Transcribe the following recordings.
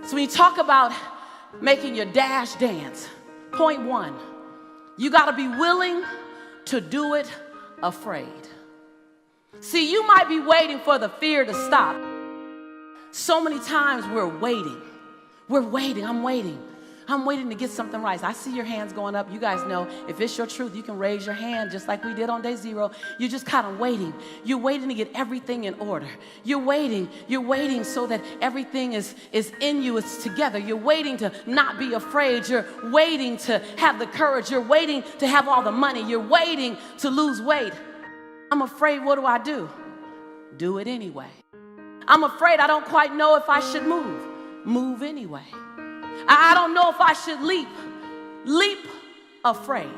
So when you talk about making your dash dance, point one, you got to be willing to do it afraid. See, you might be waiting for the fear to stop. So many times we're waiting. I'm waiting to get something right. I see your hands going up. You guys know if it's your truth, you can raise your hand just like we did on day 0. You're just kind of waiting. You're waiting to get everything in order. You're waiting so that everything is in you, it's together. You're waiting to not be afraid. You're waiting to have the courage. You're waiting to have all the money. You're waiting to lose weight. I'm afraid, what do? Do it anyway. I'm afraid I don't quite know if I should move. Move anyway. I don't know if I should leap. Leap afraid.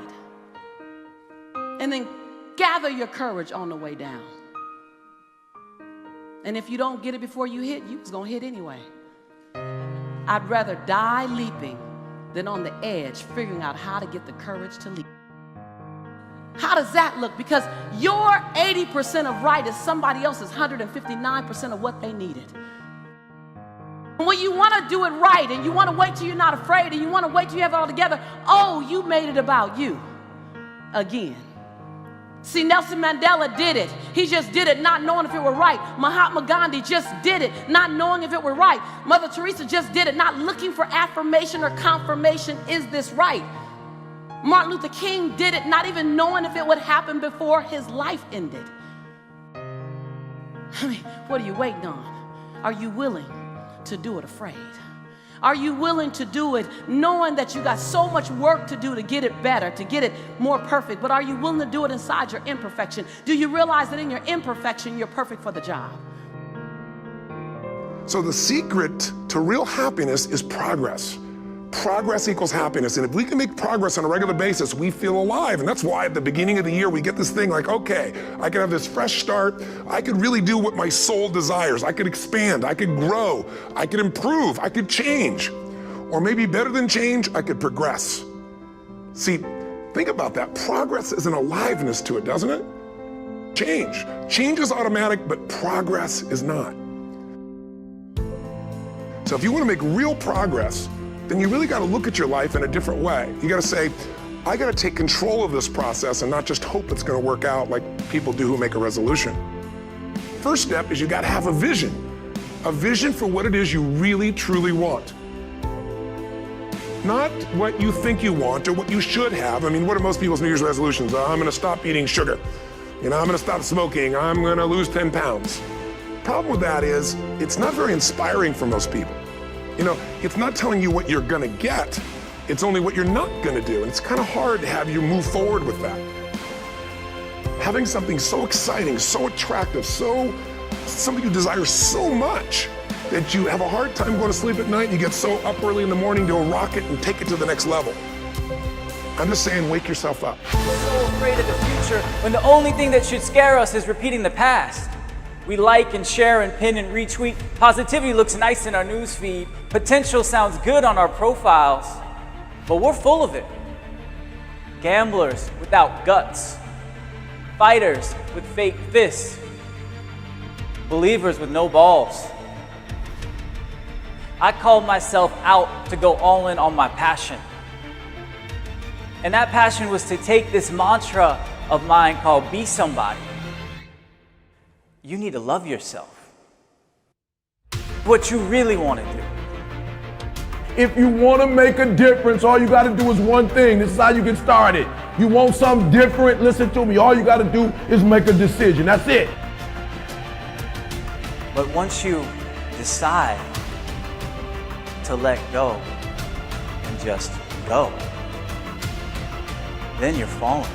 And then gather your courage on the way down. And if you don't get it before you hit, you was gonna hit anyway. I'd rather die leaping than on the edge figuring out how to get the courage to leap. How does that look? Because your 80% of right is somebody else's 159% of what they needed. When you want to do it right and you want to wait till you're not afraid and you want to wait till you have it all together, oh, you made it about you again. See, Nelson Mandela did it. He just did it not knowing if it were right. Mahatma Gandhi just did it not knowing if it were right. Mother Teresa just did it not looking for affirmation or confirmation. Is this right? Martin Luther King did it not even knowing if it would happen before his life ended. I mean, what are you waiting on? Are you willing to do it afraid? Are you willing to do it knowing that you got so much work to do to get it better, to get it more perfect? But are you willing to do it inside your imperfection? Do you realize that in your imperfection, you're perfect for the job? So the secret to real happiness is progress. Progress equals happiness. And if we can make progress on a regular basis, we feel alive. And that's why at the beginning of the year, we get this thing like, okay, I can have this fresh start. I could really do what my soul desires. I could expand. I could grow. I could improve. I could change. Or maybe better than change, I could progress. See, think about that. Progress is an aliveness to it, doesn't it? Change. Change is automatic, but progress is not. So if you want to make real progress, then you really got to look at your life in a different way. You got to say, I got to take control of this process and not just hope it's going to work out like people do who make a resolution. First step is you got to have a vision for what it is you really, truly want. Not what you think you want or what you should have. I mean, what are most people's New Year's resolutions? I'm going to stop eating sugar. I'm going to stop smoking. I'm going to lose 10 pounds. Problem with that is it's not very inspiring for most people. It's not telling you what you're gonna get, it's only what you're not gonna do. And it's kind of hard to have you move forward with that. Having something so exciting, so attractive, something you desire so much that you have a hard time going to sleep at night, you get so up early in the morning to rock it and take it to the next level. I'm just saying, wake yourself up. We're so afraid of the future when the only thing that should scare us is repeating the past. We like and share and pin and retweet. Positivity looks nice in our newsfeed. Potential sounds good on our profiles, but we're full of it. Gamblers without guts. Fighters with fake fists. Believers with no balls. I called myself out to go all in on my passion. And that passion was to take this mantra of mine called Be Somebody. You need to love yourself. What you really want to do. If you want to make a difference, all you got to do is one thing. This is how you get started. You want something different? Listen to me. All you got to do is make a decision. That's it. But once you decide to let go and just go, then you're falling.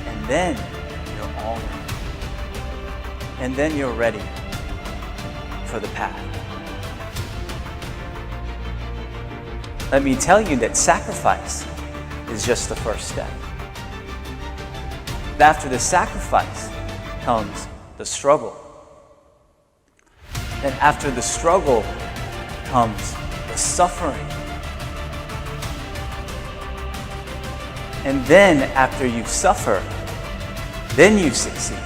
And then you're all in. And then you're ready for the path. Let me tell you that sacrifice is just the first step. After the sacrifice comes the struggle. Then after the struggle comes the suffering. And then after you suffer, then you succeed.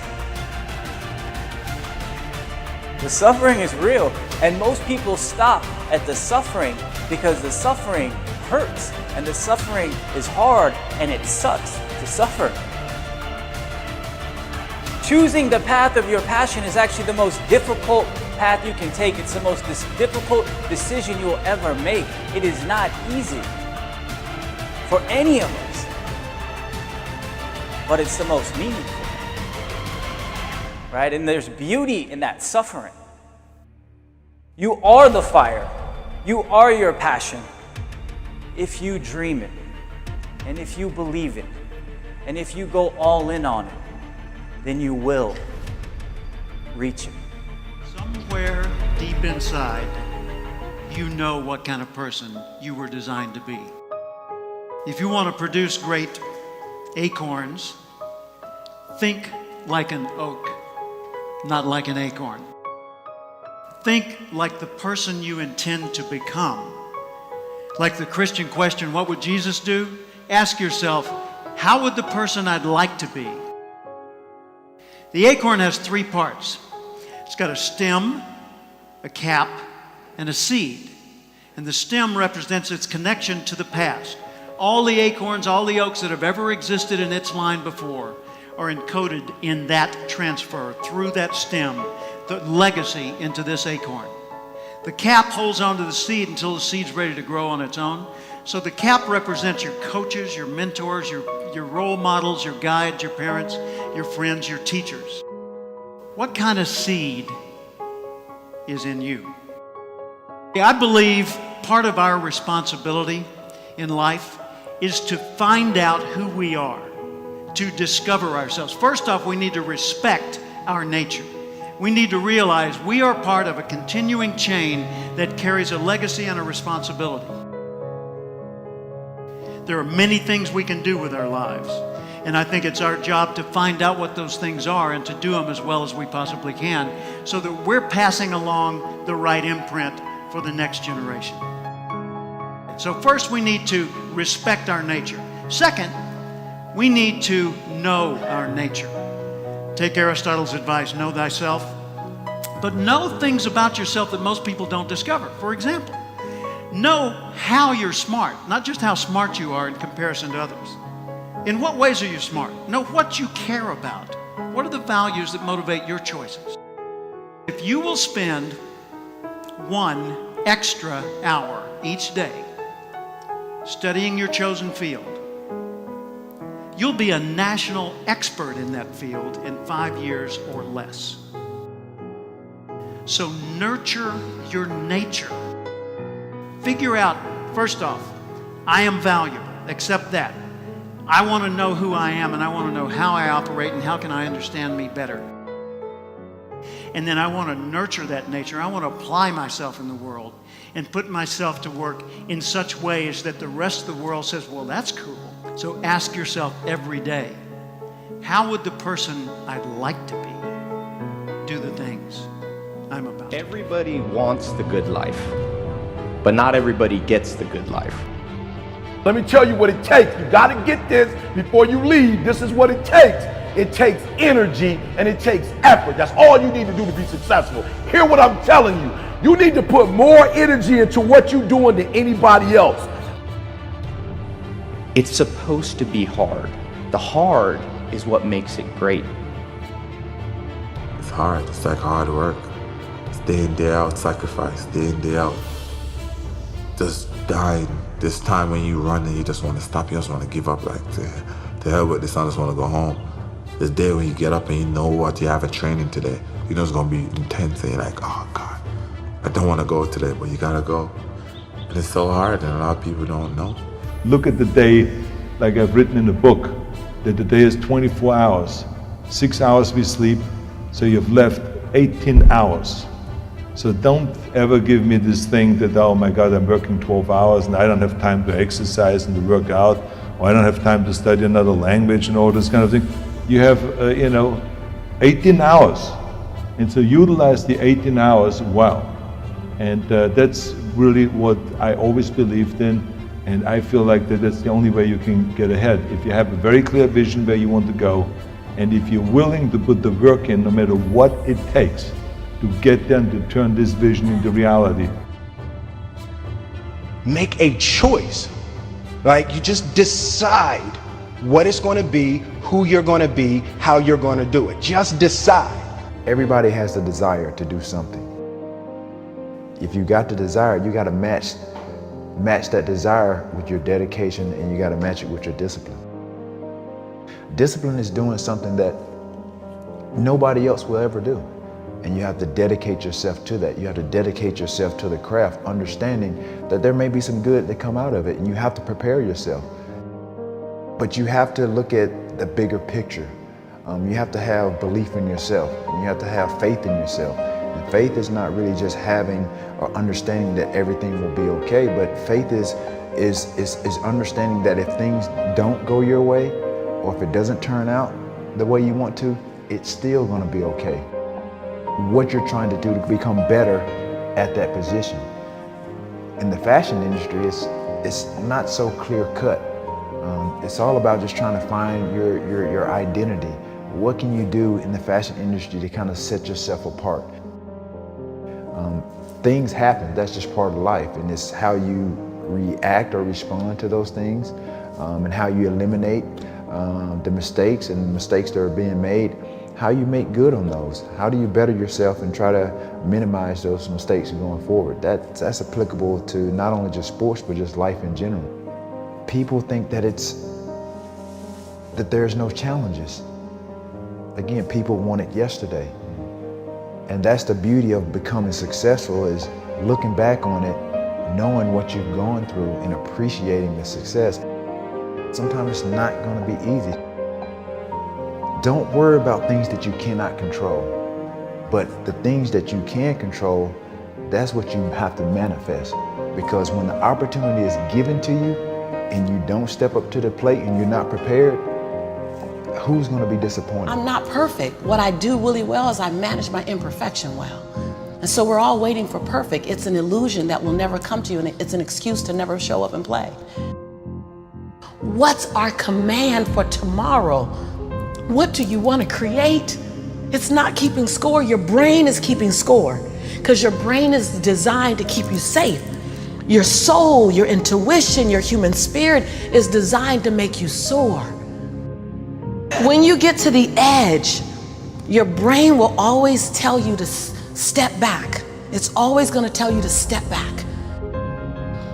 The suffering is real, and most people stop at the suffering because the suffering hurts, and the suffering is hard, and it sucks to suffer. Choosing the path of your passion is actually the most difficult path you can take. It's the most difficult decision you'll ever make. It is not easy for any of us, but it's the most meaningful, right? And there's beauty in that suffering. You are the fire. You are your passion. If you dream it, and if you believe it, and if you go all in on it, then you will reach it. Somewhere deep inside, you know what kind of person you were designed to be. If you want to produce great acorns, think like an oak, not like an acorn. Think like the person you intend to become. Like the Christian question, what would Jesus do? Ask yourself, how would the person I'd like to be? The acorn has three parts. It's got a stem, a cap, and a seed. And the stem represents its connection to the past. All the acorns, all the oaks that have ever existed in its line before are encoded in that transfer through that stem, the legacy into this acorn. The cap holds onto the seed until the seed's ready to grow on its own. So the cap represents your coaches, your mentors, your role models, your guides, your parents, your friends, your teachers. What kind of seed is in you? I believe part of our responsibility in life is to find out who we are, to discover ourselves. First off, we need to respect our nature. We need to realize we are part of a continuing chain that carries a legacy and a responsibility. There are many things we can do with our lives, and I think it's our job to find out what those things are and to do them as well as we possibly can so that we're passing along the right imprint for the next generation. So first, we need to respect our nature. Second, we need to know our nature. Take Aristotle's advice, know thyself, but know things about yourself that most people don't discover. For example, know how you're smart, not just how smart you are in comparison to others. In what ways are you smart? Know what you care about. What are the values that motivate your choices? If you will spend 1 extra hour each day studying your chosen field, you'll be a national expert in that field in 5 years or less. So nurture your nature. Figure out, first off, I am valuable. Accept that. I want to know who I am, and I want to know how I operate and how can I understand me better. And then I want to nurture that nature. I want to apply myself in the world and put myself to work in such ways that the rest of the world says, well, that's cool. So ask yourself every day, how would the person I'd like to be do the things I'm about to do? Everybody wants the good life, but not everybody gets the good life. Let me tell you what it takes. You got to get this before you leave. This is what it takes. It takes energy and it takes effort. That's all you need to do to be successful. Hear what I'm telling you. You need to put more energy into what you're doing than anybody else. It's supposed to be hard. The hard is what makes it great. It's hard. It's like hard work. It's day in, day out, sacrifice, day in, day out. Just dying. This time when you run and you just want to stop, you just want to give up, like to hell with this, I just want to go home. This day when you get up and you know what, you have a training today, you know it's going to be intense and you're like, oh God, I don't want to go today, but you got to go. And it's so hard and a lot of people don't know. Look at the day, like I've written in the book, that the day is 24 hours. 6 hours we sleep, so you've left 18 hours. So don't ever give me this thing that, oh my God, I'm working 12 hours and I don't have time to exercise and to work out, or I don't have time to study another language and all this kind of thing. You have, 18 hours. And so utilize the 18 hours well. And that's really what I always believed in. And I feel like that's the only way you can get ahead. If you have a very clear vision where you want to go, and if you're willing to put the work in, no matter what it takes, to get them to turn this vision into reality. Make a choice. Like, you just decide what it's going to be, who you're going to be, how you're going to do it. Just decide. Everybody has the desire to do something. If you got the desire, you got to match that desire with your dedication, and you got to match it with your discipline. Discipline is doing something that nobody else will ever do. And you have to dedicate yourself to that. You have to dedicate yourself to the craft, understanding that there may be some good that come out of it, and you have to prepare yourself. But you have to look at the bigger picture. You have to have belief in yourself, and you have to have faith in yourself. And faith is not really just having or understanding that everything will be okay, but faith is understanding that if things don't go your way, or if it doesn't turn out the way you want to, it's still going to be okay. What you're trying to do to become better at that position. In the fashion industry, it's not so clear cut. It's all about just trying to find your identity. What can you do in the fashion industry to kind of set yourself apart? Things happen, that's just part of life, and it's how you react or respond to those things, and how you eliminate the mistakes and the mistakes that are being made, how you make good on those. How do you better yourself and try to minimize those mistakes going forward? That's applicable to not only just sports, but just life in general. People think that there's no challenges. Again, people want it yesterday. And that's the beauty of becoming successful, is looking back on it, knowing what you've gone through and appreciating the success. Sometimes it's not going to be easy. Don't worry about things that you cannot control. But the things that you can control, that's what you have to manifest. Because when the opportunity is given to you and you don't step up to the plate and you're not prepared, who's going to be disappointed? I'm not perfect. What I do really well is I manage my imperfection well. And so we're all waiting for perfect. It's an illusion that will never come to you, and it's an excuse to never show up and play. What's our command for tomorrow? What do you want to create? It's not keeping score. Your brain is keeping score, because your brain is designed to keep you safe. Your soul, your intuition, your human spirit is designed to make you soar. When you get to the edge, your brain will always tell you to step back. It's always going to tell you to step back.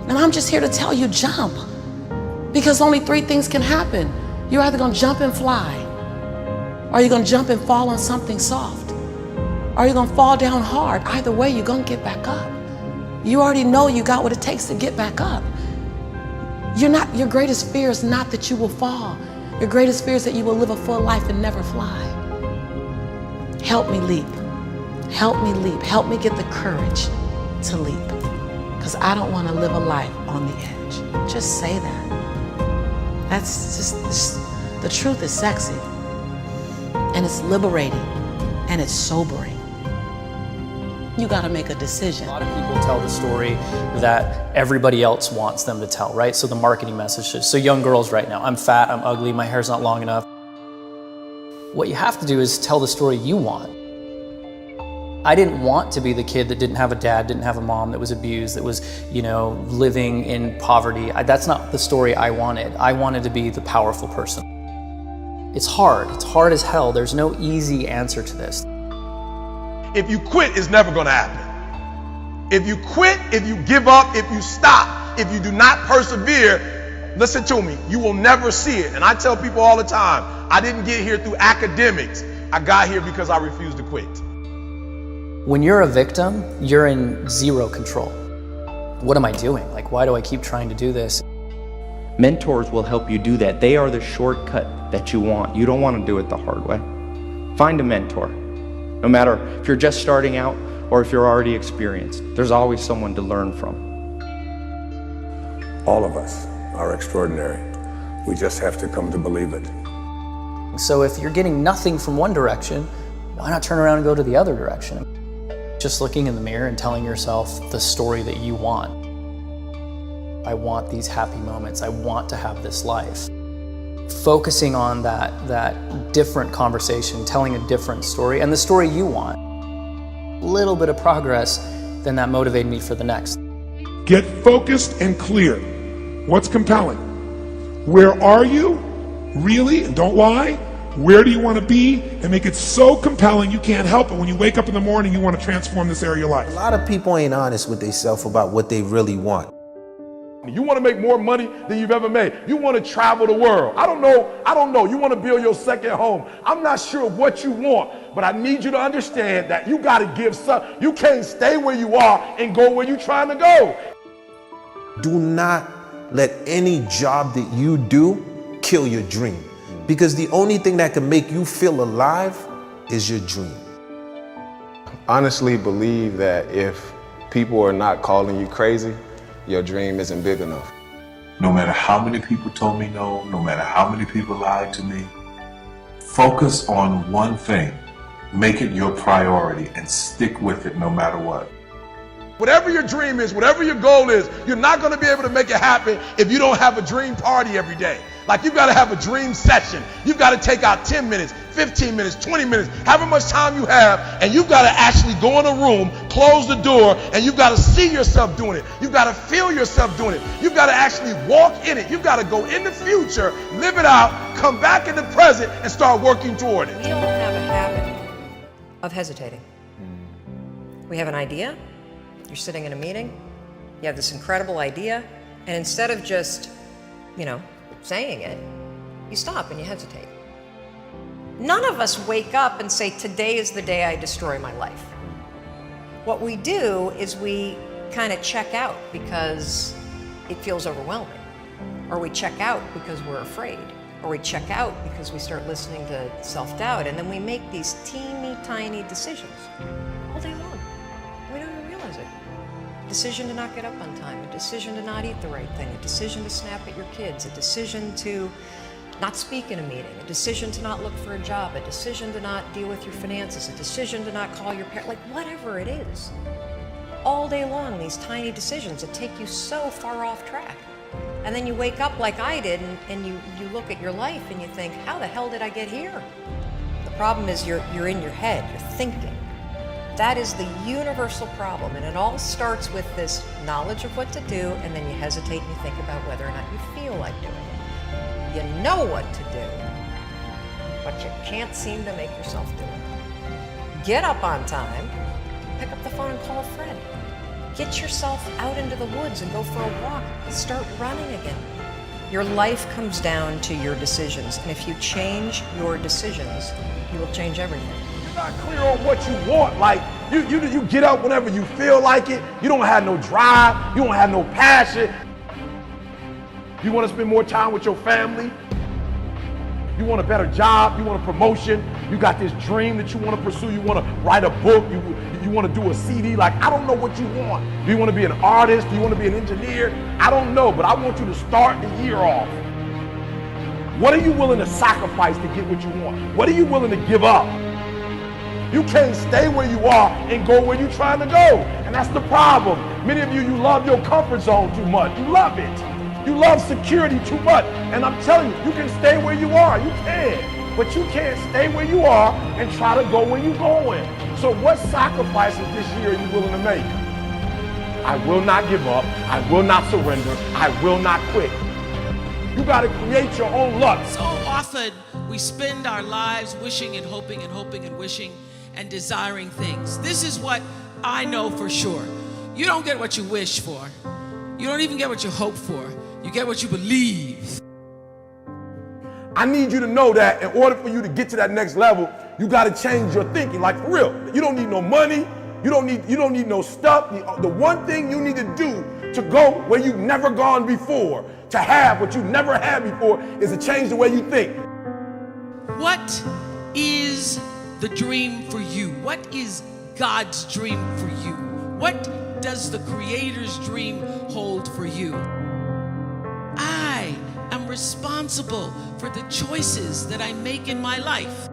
And I'm just here to tell you, jump. Because only three things can happen. You're either going to jump and fly, or you're going to jump and fall on something soft, or you're going to fall down hard. Either way, you're going to get back up. You already know you got what it takes to get back up. Your greatest fear is not that you will fall. Your greatest fear is that you will live a full life and never fly. Help me leap. Help me leap. Help me get the courage to leap. Because I don't want to live a life on the edge. Just say that. That's just, the truth is sexy. And it's liberating. And it's sobering. You got to make a decision. A lot of people tell the story that everybody else wants them to tell, right? So the marketing messages. So young girls right now, I'm fat, I'm ugly, my hair's not long enough. What you have to do is tell the story you want. I didn't want to be the kid that didn't have a dad, didn't have a mom, that was abused, that was, living in poverty. That's not the story I wanted. I wanted to be the powerful person. It's hard as hell. There's no easy answer to this. If you quit, it's never going to happen. If you quit, if you give up, if you stop, if you do not persevere, listen to me, you will never see it. And I tell people all the time, I didn't get here through academics. I got here because I refused to quit. When you're a victim, you're in zero control. What am I doing? Why do I keep trying to do this? Mentors will help you do that. They are the shortcut that you want. You don't want to do it the hard way. Find a mentor. No matter if you're just starting out or if you're already experienced, there's always someone to learn from. All of us are extraordinary. We just have to come to believe it. So if you're getting nothing from one direction, why not turn around and go to the other direction? Just looking in the mirror and telling yourself the story that you want. I want these happy moments. I want to have this life. Focusing on that different conversation, telling a different story, and the story you want. little bit of progress, then that motivated me for the next. Get focused and clear. What's compelling? Where are you? Really? And don't lie. Where do you want to be? And make it so compelling you can't help it. When you wake up in the morning, you want to transform this area of your life. A lot of people ain't honest with themselves about what they really want. You want to make more money than you've ever made. You want to travel the world. I don't know. You want to build your second home. I'm not sure what you want, but I need you to understand that you got to give some. You can't stay where you are and go where you're trying to go. Do not let any job that you do kill your dream, because the only thing that can make you feel alive is your dream. Honestly believe that if people are not calling you crazy, your dream isn't big enough. No matter how many people told me no, no matter how many people lied to me, focus on one thing. Make it your priority and stick with it no matter what. Whatever your dream is, whatever your goal is, you're not going to be able to make it happen if you don't have a dream party every day. Like, you've got to have a dream session. You've got to take out 10 minutes, 15 minutes, 20 minutes, however much time you have, and you've got to actually go in a room, close the door, and you've got to see yourself doing it. You've got to feel yourself doing it. You've got to actually walk in it. You've got to go in the future, live it out, come back in the present, and start working toward it. We all have a habit of hesitating. We have an idea. You're sitting in a meeting. You have this incredible idea, and instead of just, saying it, you stop and you hesitate. None of us wake up and say, today is the day I destroy my life. What we do is we kind of check out because it feels overwhelming, or we check out because we're afraid, or we check out because we start listening to self-doubt, and then we make these teeny tiny decisions all day long. We don't even realize it. A decision to not get up on time, a decision to not eat the right thing, a decision to snap at your kids, a decision to not speak in a meeting, a decision to not look for a job, a decision to not deal with your finances, a decision to not call your parents, like whatever it is. All day long, these tiny decisions that take you so far off track. And then you wake up like I did and you look at your life and you think, how the hell did I get here? The problem is you're in your head, you're thinking. That is the universal problem, and it all starts with this knowledge of what to do, and then you hesitate and you think about whether or not you feel like doing it. You know what to do, but you can't seem to make yourself do it. Get up on time, pick up the phone and call a friend. Get yourself out into the woods and go for a walk. Start running again. Your life comes down to your decisions, and if you change your decisions, you will change everything. Not clear on what you want. Like, you get up whenever you feel like it. You don't have no drive. You don't have no passion. You want to spend more time with your family. You want a better job. You want a promotion. You got this dream that you want to pursue. You want to write a book. You want to do a CD. Like, I don't know what you want. Do you want to be an artist? Do you want to be an engineer? I don't know, but I want you to start the year off. What are you willing to sacrifice to get what you want? What are you willing to give up? You can't stay where you are and go where you're trying to go. And that's the problem. Many of you love your comfort zone too much. You love it. You love security too much. And I'm telling you, you can stay where you are. You can. But you can't stay where you are and try to go where you're going. So what sacrifices this year are you willing to make? I will not give up. I will not surrender. I will not quit. You got to create your own luck. So often we spend our lives wishing and hoping and hoping and wishing and desiring things. This is what I know for sure. You don't get what you wish for. You don't even get what you hope for. You get what you believe. I need you to know that in order for you to get to that next level, you got to change your thinking. Like, for real. You don't need no money. You don't need no stuff. The one thing you need to do to go where you've never gone before, to have what you've never had before, is to change the way you think. What is the dream for you? What is God's dream for you? What does the Creator's dream hold for you? I am responsible for the choices that I make in my life.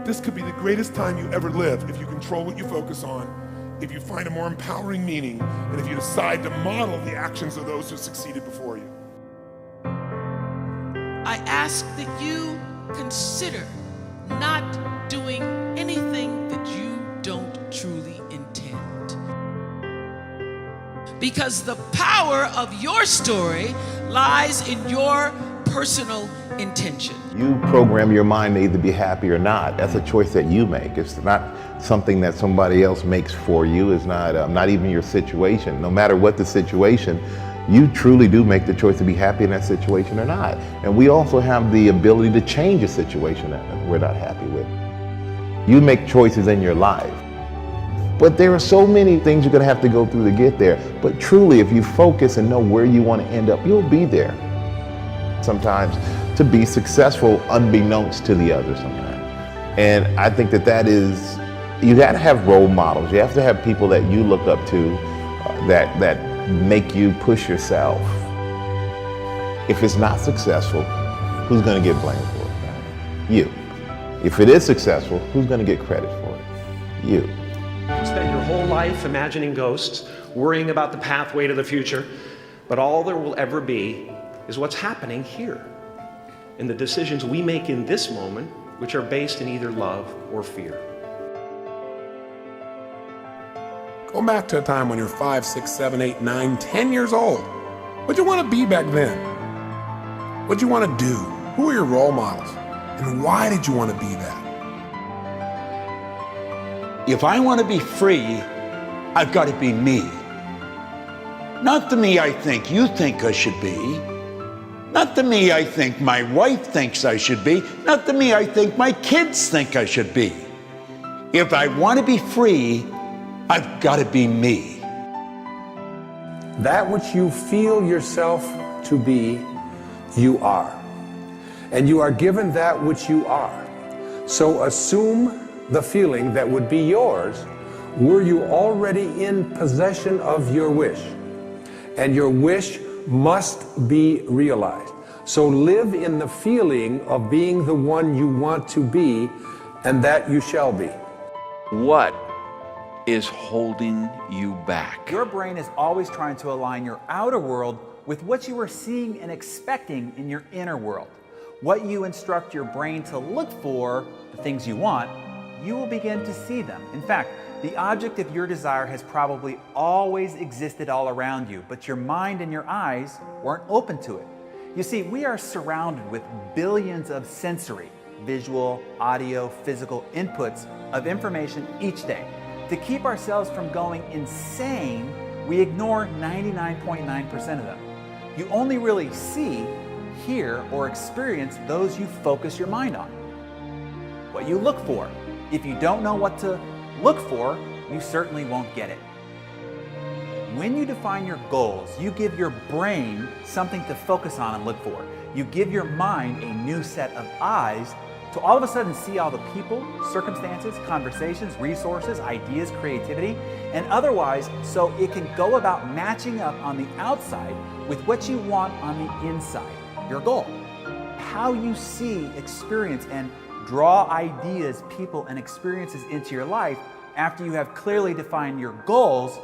This could be the greatest time you ever live if you control what you focus on, if you find a more empowering meaning, and if you decide to model the actions of those who succeeded before you. I ask that you consider not doing anything that you don't because the power of your story lies in your personal intention. You program your mind to either be happy or not. That's a choice that you make. It's not something that somebody else makes for you. It's not even your situation. No matter what the situation, you truly do make the choice to be happy in that situation or not. And we also have the ability to change a situation that we're not happy with. You make choices in your life. But there are so many things you're gonna have to go through to get there. But truly, if you focus and know where you want to end up, you'll be there. Sometimes to be successful unbeknownst to the others sometimes. And I think that is, you gotta have role models. You have to have people that you look up to that make you push yourself. If it's not successful, who's gonna get blamed for it? You. If it is successful, who's gonna get credit for it? You. You spend your whole life imagining ghosts, worrying about the pathway to the future, but all there will ever be is what's happening here, and the decisions we make in this moment, which are based in either love or fear. Go back to a time when you're 5, 6, 7, 8, 9, 10 years old. What'd you want to be back then? What'd you want to do? Who were your role models? And why did you want to be that? If I want to be free, I've got to be me. Not the me I think you think I should be. Not the me I think my wife thinks I should be. Not the me I think my kids think I should be. If I want to be free, I've got to be me. That which you feel yourself to be, you are. And you are given that which you are. So assume the feeling that would be yours were you already in possession of your wish. And your wish must be realized. So live in the feeling of being the one you want to be, and that you shall be. What is holding you back? Your brain is always trying to align your outer world with what you are seeing and expecting in your inner world. What you instruct your brain to look for, the things you want, you will begin to see them. In fact, the object of your desire has probably always existed all around you, but your mind and your eyes weren't open to it. You see, we are surrounded with billions of sensory, visual, audio, physical inputs of information each day. To keep ourselves from going insane, we ignore 99.9% of them. You only really see, hear, or experience those you focus your mind on. What you look for. If you don't know what to look for, you certainly won't get it. When you define your goals, you give your brain something to focus on and look for. You give your mind a new set of eyes to all of a sudden see all the people, circumstances, conversations, resources, ideas, creativity, and otherwise so it can go about matching up on the outside with what you want on the inside, your goal. How you see, experience, and draw ideas, people, and experiences into your life after you have clearly defined your goals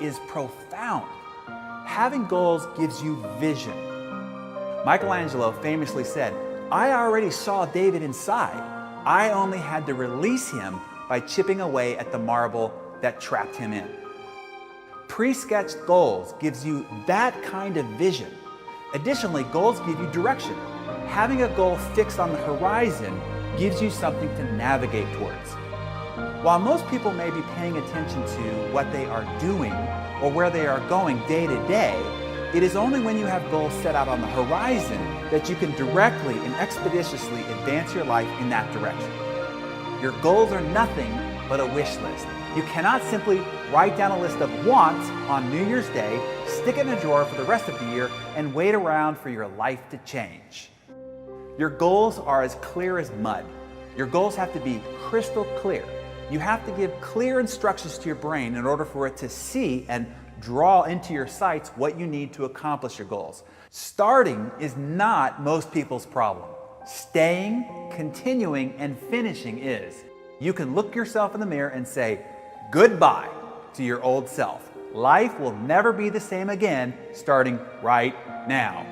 is profound. Having goals gives you vision. Michelangelo famously said, "I already saw David inside. I only had to release him by chipping away at the marble that trapped him in." Pre-sketched goals gives you that kind of vision. Additionally, goals give you direction. Having a goal fixed on the horizon gives you something to navigate towards. While most people may be paying attention to what they are doing or where they are going day to day, it is only when you have goals set out on the horizon that you can directly and expeditiously advance your life in that direction. Your goals are nothing but a wish list. You cannot simply write down a list of wants on New Year's Day, stick it in a drawer for the rest of the year, and wait around for your life to change. Your goals are as clear as mud. Your goals have to be crystal clear. You have to give clear instructions to your brain in order for it to see and draw into your sights what you need to accomplish your goals. Starting is not most people's problem. Staying, continuing, and finishing is. You can look yourself in the mirror and say goodbye to your old self. Life will never be the same again starting right now.